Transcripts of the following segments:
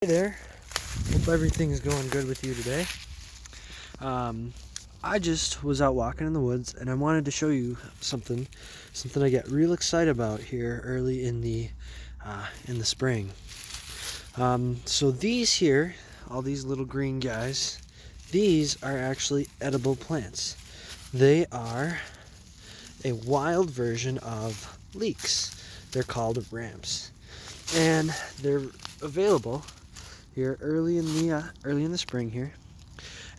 Hey there, hope everything's going good with you today. I just was out walking in the woods and I wanted to show you something I get real excited about here early in the spring. So these here, all these little green guys, these are actually edible plants. They are a wild version of leeks. They're called ramps, and they're available here early in the spring here,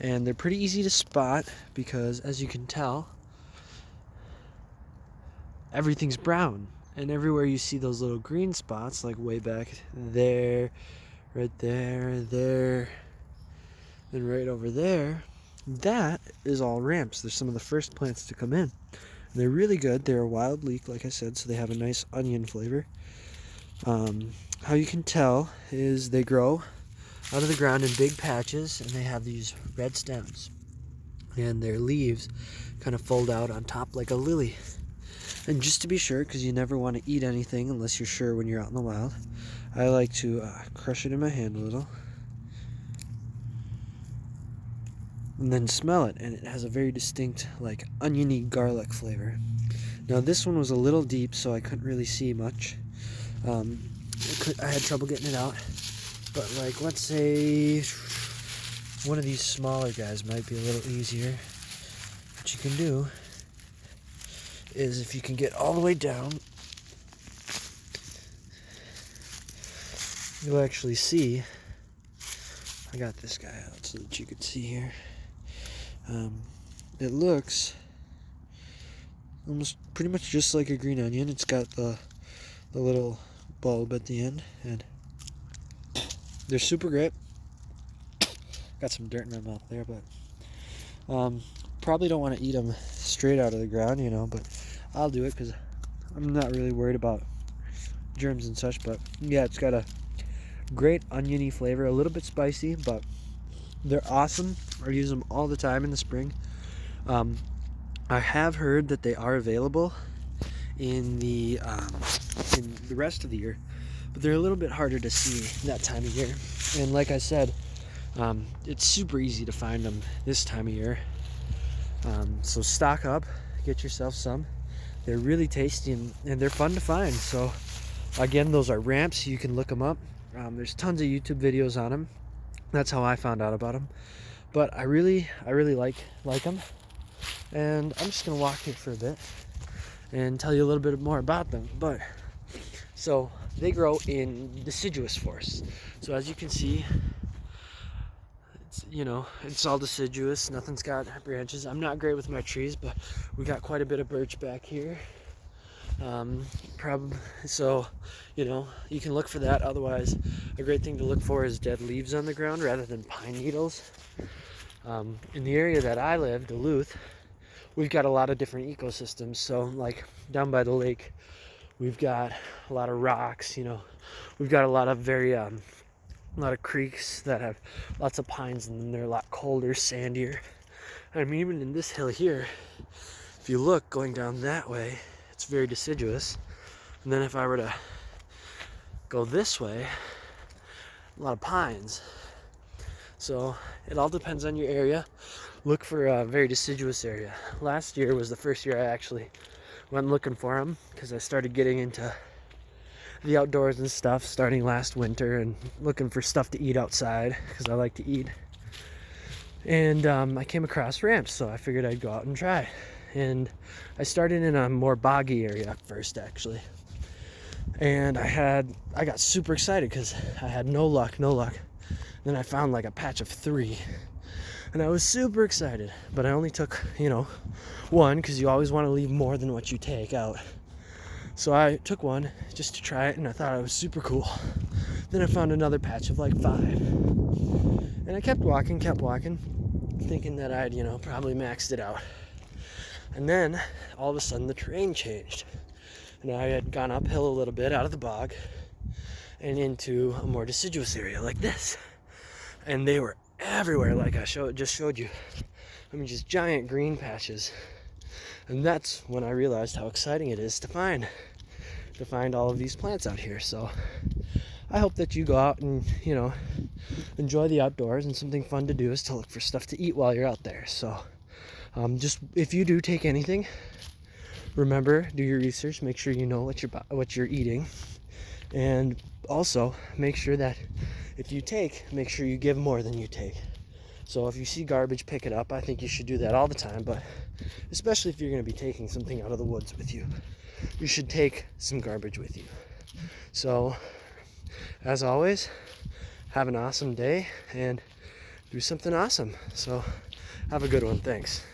and they're pretty easy to spot because, as you can tell, everything's brown, and everywhere you see those little green spots, like way back there, right there, and right over there, that is all ramps. They're some of the first plants to come in. They're really good. They're a wild leek, like I said, so they have a nice onion flavor. How you can tell is they grow out of the ground in big patches, and they have these red stems, and their leaves kind of fold out on top like a lily. And just to be sure, because you never want to eat anything unless you're sure when you're out in the wild, I like to crush it in my hand a little and then smell it, and it has a very distinct, like, oniony garlic flavor. Now this one was a little deep, so I couldn't really see much. I had trouble getting it out. But, like, let's say one of these smaller guys might be a little easier. What you can do is, if you can get all the way down, you'll actually see. I got this guy out so that you can see here. It looks almost pretty much just like a green onion. It's got the little bulb at the end, and they're super great. Got some dirt in my mouth there, but probably don't want to eat them straight out of the ground, but I'll do it because I'm not really worried about germs and such. But yeah, it's got a great oniony flavor, a little bit spicy, but they're awesome. I use them all the time in the spring. I have heard that they are available in the rest of the year, but they're a little bit harder to see that time of year. And like I said, it's super easy to find them this time of year. So stock up, get yourself some. They're really tasty, and they're fun to find. So again, those are ramps. You can look them up. There's tons of YouTube videos on them. That's how I found out about them. But I really like them. And I'm just gonna walk here for a bit and tell you a little bit more about them. But so they grow in deciduous forests. So as you can see, it's all deciduous. Nothing's got branches. I'm not great with my trees, but we got quite a bit of birch back here. So you can look for that. Otherwise, a great thing to look for is dead leaves on the ground rather than pine needles. In the area that I live, Duluth, we've got a lot of different ecosystems. So like down by the lake, we've got a lot of rocks. We've got a lot of a lot of creeks that have lots of pines, and then they're a lot colder, sandier. I mean, even in this hill here, if you look going down that way, it's very deciduous. And then if I were to go this way, a lot of pines. So it all depends on your area. Look for a very deciduous area. Last year was the first year I actually went looking for them, because I started getting into the outdoors and stuff starting last winter, and looking for stuff to eat outside because I like to eat. And I came across ramps, so I figured I'd go out and try. And I started in a more boggy area at first, actually. And I got super excited because I had no luck. Then I found like a patch of 3, and I was super excited. But I only took, one, because you always want to leave more than what you take out. So I took one just to try it, and I thought it was super cool. Then I found another patch of like 5. And I kept walking, thinking that I'd, probably maxed it out. And then all of a sudden the terrain changed. And I had gone uphill a little bit out of the bog and into a more deciduous area like this. And they were everywhere, like I just showed you. I mean, just giant green patches. And that's when I realized how exciting it is to find all of these plants out here. So I hope that you go out and, enjoy the outdoors, and something fun to do is to look for stuff to eat while you're out there. So just if you do take anything, remember, do your research, make sure you know what you're eating, and also make sure that if you take, make sure you give more than you take. So if you see garbage, pick it up. I think you should do that all the time, but especially if you're going to be taking something out of the woods with you, you should take some garbage with you. So as always, have an awesome day and do something awesome. So have a good one. Thanks.